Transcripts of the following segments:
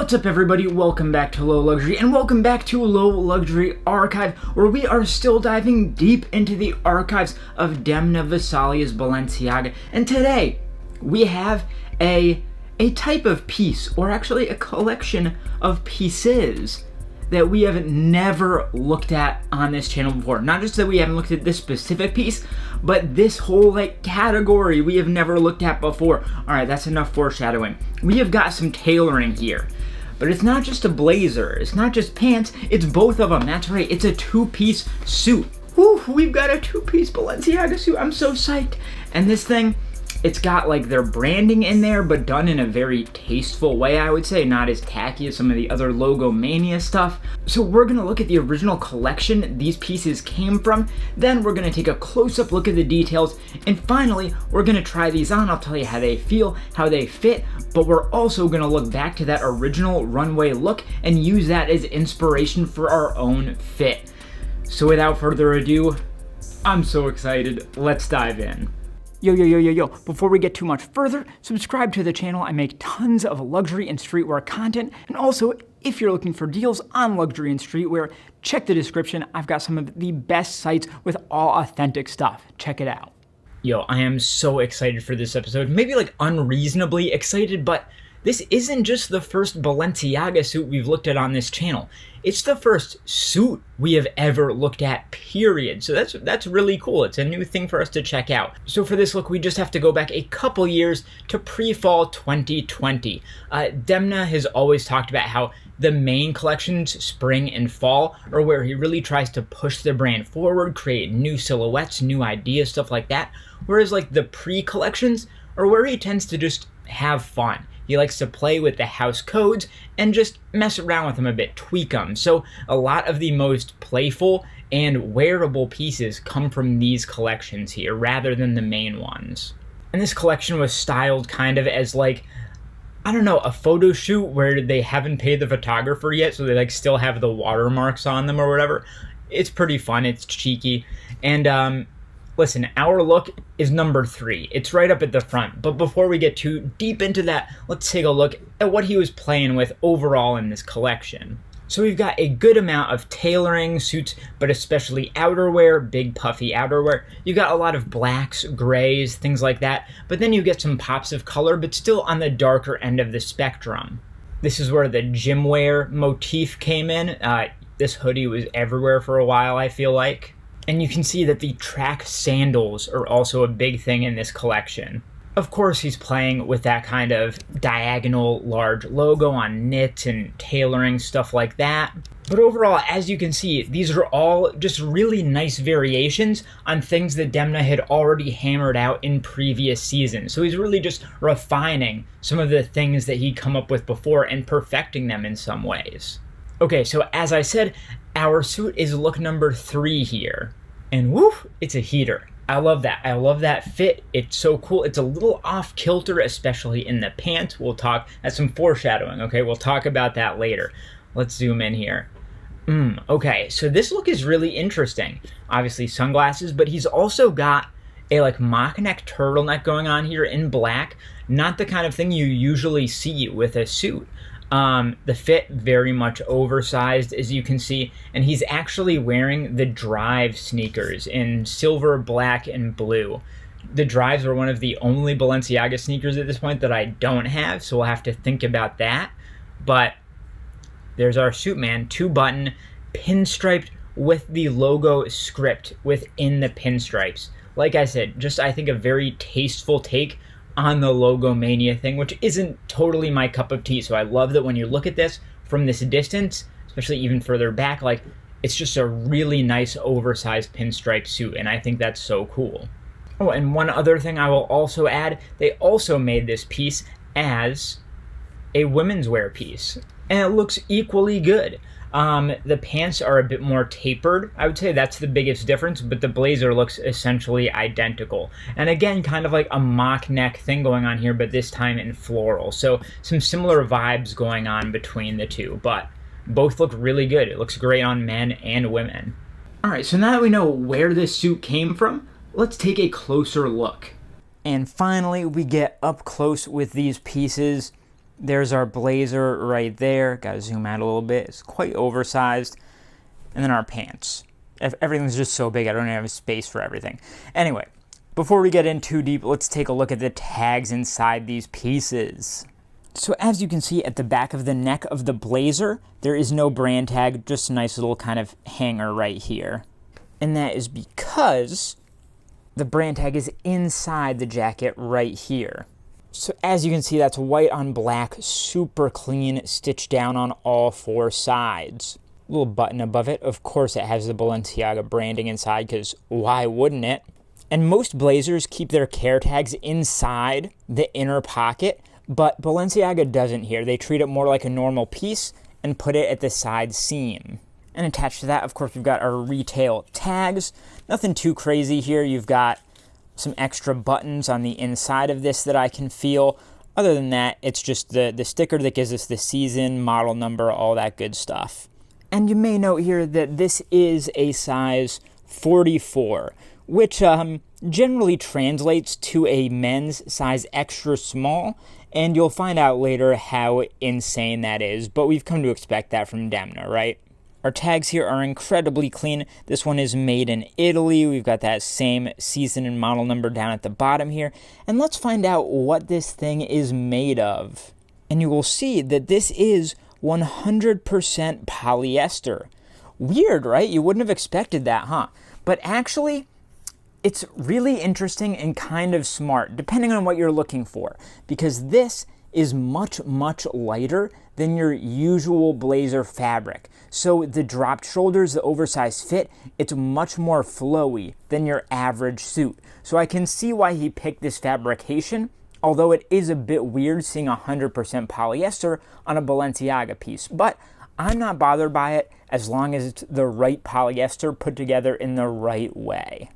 What's up everybody, welcome back to Low Luxury and welcome back to Low Luxury Archive, where we are still diving deep into the archives of Demna Gvasalia's Balenciaga. And today we have a type of piece, or actually a collection of pieces that we have never looked at on this channel before. Not just that we haven't looked at this specific piece, but this whole category we have never looked at before. Alright, that's enough foreshadowing. We have got some tailoring here. But it's not just a blazer, it's not just pants, it's both of them. That's right, it's a two-piece suit. Whew, we've got a two-piece Balenciaga suit, I'm so psyched. And this thing, it's got their branding in there, but done in a very tasteful way, I would say. Not as tacky as some of the other Logo Mania stuff. So we're gonna look at the original collection these pieces came from, then we're gonna take a close-up look at the details, and finally, we're gonna try these on. I'll tell you how they feel, how they fit, but we're also gonna look back to that original runway look and use that as inspiration for our own fit. So without further ado, I'm so excited. Let's dive in. Yo, before we get too much further, subscribe to the channel. I make tons of luxury and streetwear content, and also, if you're looking for deals on luxury and streetwear, check the description. I've got some of the best sites with all authentic stuff. Check it out. Yo, I am so excited for this episode. Maybe unreasonably excited, but this isn't just the first Balenciaga suit we've looked at on this channel. It's the first suit we have ever looked at, period. So that's really cool. It's a new thing for us to check out. So for this look, we just have to go back a couple years to pre-fall 2020. Demna has always talked about how the main collections, spring and fall, are where he really tries to push the brand forward, create new silhouettes, new ideas, stuff like that. Whereas the pre-collections are where he tends to just have fun. He likes to play with the house codes and just mess around with them a bit, tweak them. So a lot of the most playful and wearable pieces come from these collections here rather than the main ones. And this collection was styled kind of as I don't know, a photo shoot where they haven't paid the photographer yet, so they still have the watermarks on them or whatever. It's pretty fun, it's cheeky. And listen, our look is number 3. It's right up at the front. But before we get too deep into that, let's take a look at what he was playing with overall in this collection. So we've got a good amount of tailoring, suits, but especially outerwear, big puffy outerwear. You've got a lot of blacks, grays, things like that. But then you get some pops of color, but still on the darker end of the spectrum. This is where the gym wear motif came in. This hoodie was everywhere for a while, I feel like. And you can see that the track sandals are also a big thing in this collection. Of course, he's playing with that kind of diagonal large logo on knit and tailoring, stuff like that. But overall, as you can see, these are all just really nice variations on things that Demna had already hammered out in previous seasons. So he's really just refining some of the things that he'd come up with before and perfecting them in some ways. Okay, so as I said, our suit is look number 3 here. And woof, it's a heater. I love that. I love that fit. It's so cool. It's a little off kilter, especially in the pants. That's some foreshadowing, okay? We'll talk about that later. Let's zoom in here. Okay, so this look is really interesting. Obviously sunglasses, but he's also got a mock neck turtleneck going on here in black. Not the kind of thing you usually see with a suit. The fit very much oversized, as you can see, and he's actually wearing the Drive sneakers in silver, black, and blue. The Drives are one of the only Balenciaga sneakers at this point that I don't have, so we'll have to think about that. But there's our suit, man. 2-button, pinstriped with the logo script within the pinstripes. Like I said, just I think a very tasteful take on the Logo Mania thing, which isn't totally my cup of tea. So I love that when you look at this from this distance, especially even further back, it's just a really nice oversized pinstripe suit, and I think that's so cool. Oh, and one other thing I will also add, they also made this piece as a women's wear piece, and it looks equally good. The pants are a bit more tapered. I would say that's the biggest difference, but the blazer looks essentially identical. And again, kind of a mock neck thing going on here, but this time in floral. So some similar vibes going on between the two, but both look really good. It looks great on men and women. All right, so now that we know where this suit came from, let's take a closer look. And finally, we get up close with these pieces. There's our blazer right there. Gotta zoom out a little bit. It's quite oversized. And then our pants. Everything's just so big, I don't have space for everything. Anyway, before we get in too deep, let's take a look at the tags inside these pieces. So as you can see at the back of the neck of the blazer, there is no brand tag, just a nice little kind of hanger right here. And that is because the brand tag is inside the jacket right here. So as you can see, that's white on black, super clean, stitched down on all four sides. Little button above it. Of course, it has the Balenciaga branding inside, because why wouldn't it? And most blazers keep their care tags inside the inner pocket, but Balenciaga doesn't here. They treat it more like a normal piece and put it at the side seam. And attached to that, of course, we've got our retail tags. Nothing too crazy here. You've got some extra buttons on the inside of this that I can feel. Other than that, it's just the sticker that gives us the season, model number, all that good stuff. And you may note here that this is a size 44, which generally translates to a men's size extra small, and you'll find out later how insane that is, but we've come to expect that from Demna, right? Our tags here are incredibly clean. This one is made in Italy. We've got that same season and model number down at the bottom here. And let's find out what this thing is made of. And you will see that this is 100% polyester. Weird, right? You wouldn't have expected that, huh? But actually, it's really interesting and kind of smart, depending on what you're looking for, because this is much, much lighter than your usual blazer fabric. So the dropped shoulders, the oversized fit, it's much more flowy than your average suit. So I can see why he picked this fabrication, although it is a bit weird seeing 100% polyester on a Balenciaga piece. But I'm not bothered by it as long as it's the right polyester put together in the right way.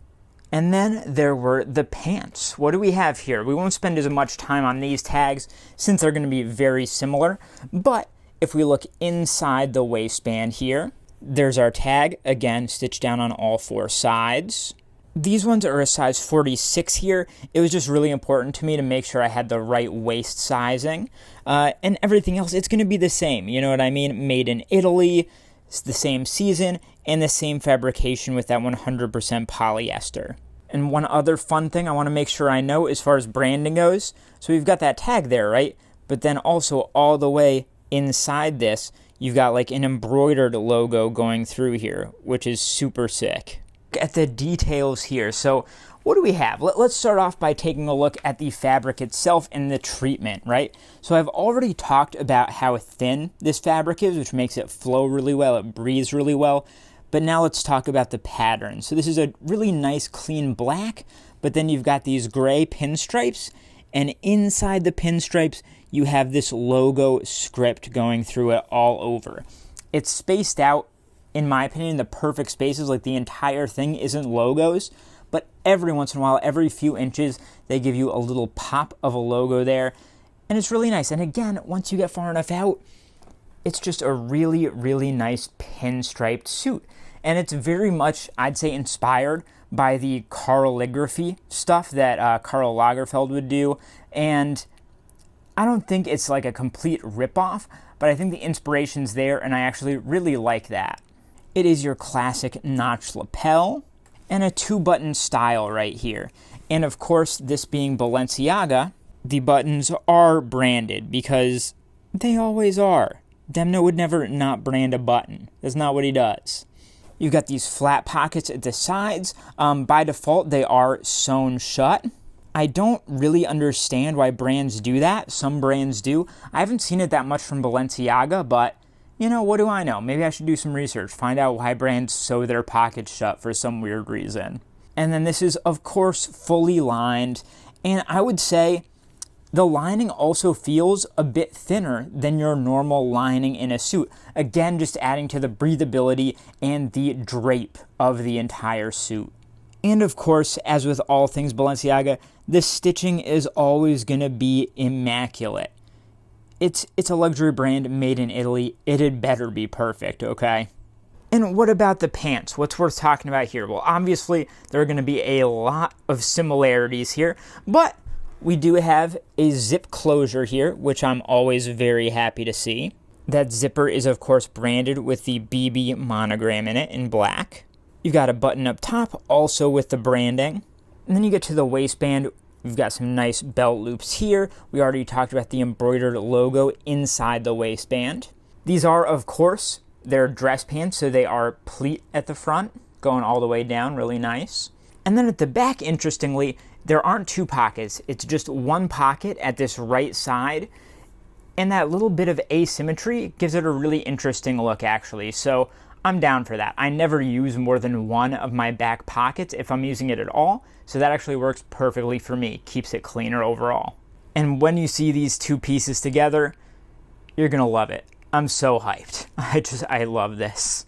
And then there were the pants. What do we have here? We won't spend as much time on these tags since they're going to be very similar. But if we look inside the waistband here, there's our tag, again, stitched down on all four sides. These ones are a size 46 here. It was just really important to me to make sure I had the right waist sizing. And everything else, it's going to be the same. You know what I mean? Made in Italy, it's the same season, and the same fabrication with that 100% polyester. And one other fun thing I want to make sure I know as far as branding goes, so we've got that tag there, right? But then also all the way inside this, you've got like an embroidered logo going through here, which is super sick. Look at the details here. So what do we have? Let's start off by taking a look at the fabric itself and the treatment, right? So I've already talked about how thin this fabric is, which makes it flow really well, it breathes really well. But now let's talk about the pattern. So this is a really nice clean black, but then you've got these gray pinstripes, and inside the pinstripes, you have this logo script going through it all over. It's spaced out, in my opinion, the perfect spaces, like the entire thing isn't logos, but every once in a while, every few inches, they give you a little pop of a logo there, and it's really nice. And again, once you get far enough out, it's just a really, really nice pinstriped suit. And it's very much, I'd say, inspired by the calligraphy stuff that Karl Lagerfeld would do. And I don't think it's like a complete ripoff, but I think the inspiration's there, and I actually really like that. It is your classic notch lapel and a two-button style right here. And of course, this being Balenciaga, the buttons are branded because they always are. Demna would never not brand a button. That's not what he does. You've got these flat pockets at the sides. By default, they are sewn shut. I don't really understand why brands do that. Some brands do. I haven't seen it that much from Balenciaga, but, you know, what do I know? Maybe I should do some research, find out why brands sew their pockets shut for some weird reason. And then this is, of course, fully lined. And I would say the lining also feels a bit thinner than your normal lining in a suit. Again, just adding to the breathability and the drape of the entire suit. And of course, as with all things Balenciaga, the stitching is always going to be immaculate. It's a luxury brand made in Italy. It had better be perfect, okay? And what about the pants? What's worth talking about here? Well, obviously, there are going to be a lot of similarities here, but We do have a zip closure here, which I'm always very happy to see. That zipper is, of course, branded with the BB monogram in it in black. You've got a button up top, also with the branding. And then you get to the waistband. We've got some nice belt loops here. We already talked about the embroidered logo inside the waistband. These are, of course, they're dress pants, so they are pleat at the front, going all the way down, really nice. And then at the back, interestingly, there aren't two pockets. It's just one pocket at this right side. And that little bit of asymmetry gives it a really interesting look, actually. So I'm down for that. I never use more than one of my back pockets if I'm using it at all. So that actually works perfectly for me. Keeps it cleaner overall. And when you see these two pieces together, you're going to love it. I'm so hyped. I love this.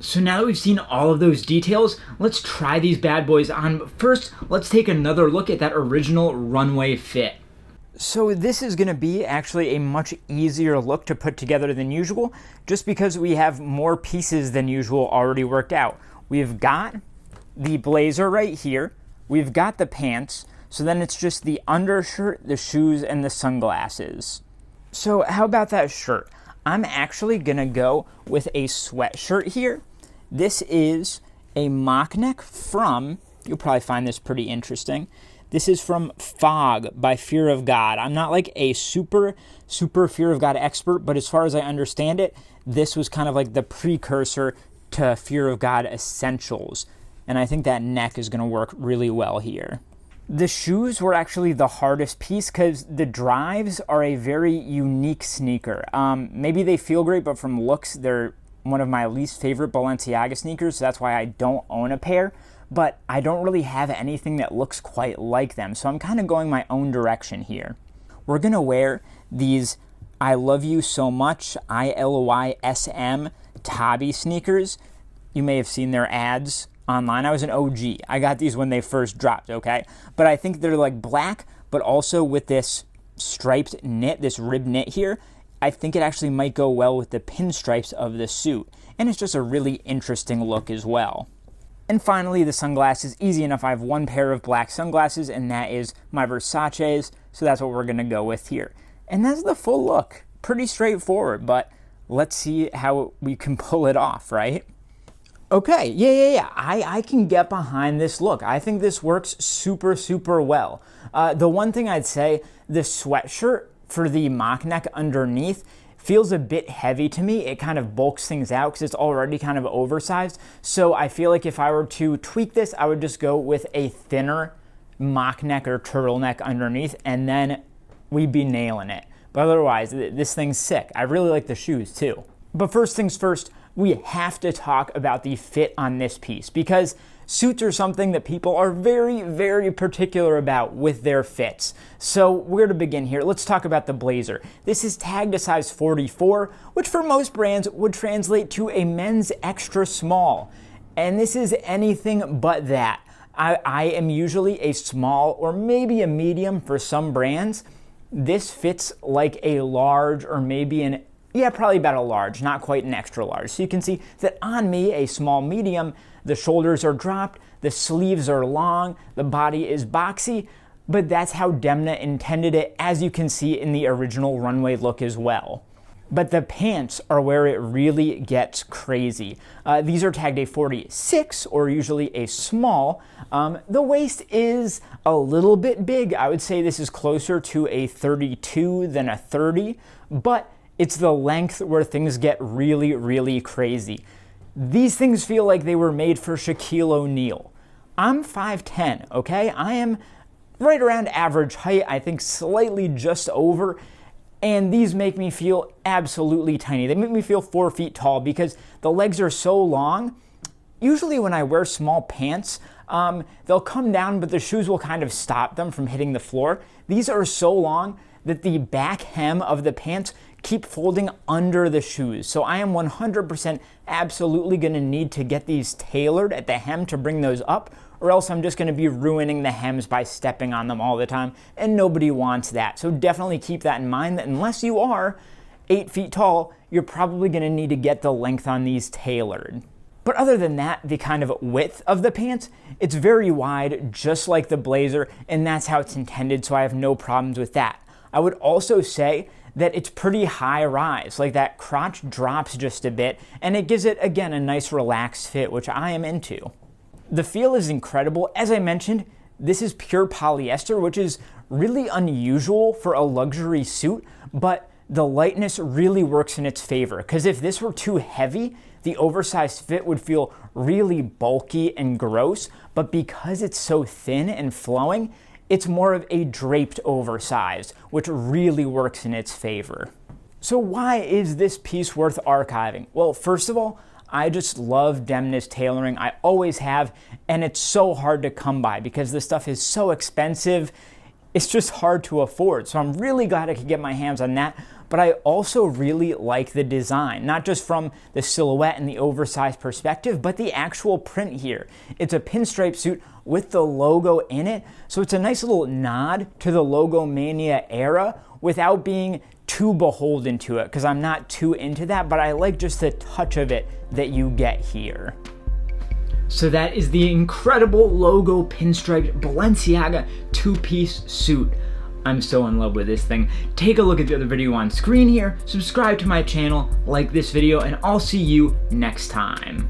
So now that we've seen all of those details, let's try these bad boys on. But first, let's take another look at that original runway fit. So this is going to be actually a much easier look to put together than usual, just because we have more pieces than usual already worked out. We've got the blazer right here. We've got the pants. So then it's just the undershirt, the shoes, and the sunglasses. So how about that shirt? I'm actually going to go with a sweatshirt here. This is a mock neck from, you'll probably find this pretty interesting. This is from Fog by Fear of God. I'm not like a super Fear of God expert, but as far as I understand it, this was kind of like the precursor to Fear of God Essentials. And I think that neck is going to work really well here. The shoes were actually the hardest piece because the drives are a very unique sneaker. Maybe they feel great, but from looks, they're one of my least favorite Balenciaga sneakers, so that's why I don't own a pair. But I don't really have anything that looks quite like them, so I'm kind of going my own direction here. We're going to wear these I Love You So Much ILYSM Tabi sneakers. You may have seen their ads online. I was an OG. I got these when they first dropped, okay? But I think they're like black, but also with this striped knit, this rib knit here. I think it actually might go well with the pinstripes of the suit. And it's just a really interesting look as well. And finally, the sunglasses. Easy enough. I have one pair of black sunglasses, and that is my Versace's. So that's what we're going to go with here. And that's the full look. Pretty straightforward, but let's see how we can pull it off, right? Okay, yeah. I can get behind this look. I think this works super well. The one thing I'd say, the sweatshirt for the mock neck underneath feels a bit heavy to me. It kind of bulks things out because it's already kind of oversized. So I feel like if I were to tweak this, I would just go with a thinner mock neck or turtleneck underneath, and then we'd be nailing it. But otherwise, this thing's sick. I really like the shoes too. But first things first, we have to talk about the fit on this piece because suits are something that people are very particular about with their fits. So where to begin here? Let's talk about the blazer. This is tagged a size 44, which for most brands would translate to a men's extra small. And this is anything but that. I am usually a small or maybe a medium for some brands. This fits like a large or maybe probably about a large, not quite an extra large. So you can see that on me, a small medium, the shoulders are dropped, the sleeves are long, the body is boxy, but that's how Demna intended it, as you can see in the original runway look as well. But the pants are where it really gets crazy. These are tagged a 46, or usually a small. The waist is a little bit big. I would say this is closer to a 32 than a 30, but it's the length where things get really crazy. These things feel like they were made for Shaquille O'Neal. I'm 5'10", okay? I am right around average height, I think slightly just over, and these make me feel absolutely tiny. They make me feel 4 feet tall because the legs are so long. Usually when I wear small pants, they'll come down, but the shoes will kind of stop them from hitting the floor. These are so long that the back hem of the pants keep folding under the shoes. So I am 100% absolutely going to need to get these tailored at the hem to bring those up, or else I'm just going to be ruining the hems by stepping on them all the time, and nobody wants that. So definitely keep that in mind, that unless you are 8 feet tall, you're probably going to need to get the length on these tailored. But other than that, the kind of width of the pants, it's very wide, just like the blazer, and that's how it's intended, so I have no problems with that. I would also say that it's pretty high rise, like that crotch drops just a bit, and it gives it, again, a nice relaxed fit, which I am into. The feel is incredible. As I mentioned, this is pure polyester, which is really unusual for a luxury suit, but the lightness really works in its favor, because if this were too heavy, the oversized fit would feel really bulky and gross, but because it's so thin and flowing, it's more of a draped oversized, which really works in its favor. So why is this piece worth archiving? Well, first of all, I just love Demna's tailoring. I always have, and it's so hard to come by because this stuff is so expensive. It's just hard to afford. So I'm really glad I could get my hands on that. But I also really like the design, not just from the silhouette and the oversized perspective, but the actual print here. It's a pinstripe suit with the logo in it. So it's a nice little nod to the Logomania era without being too beholden to it, because I'm not too into that, but I like just the touch of it that you get here. So that is the incredible logo pinstriped Balenciaga two-piece suit. I'm so in love with this thing. Take a look at the other video on screen here, subscribe to my channel, like this video, and I'll see you next time.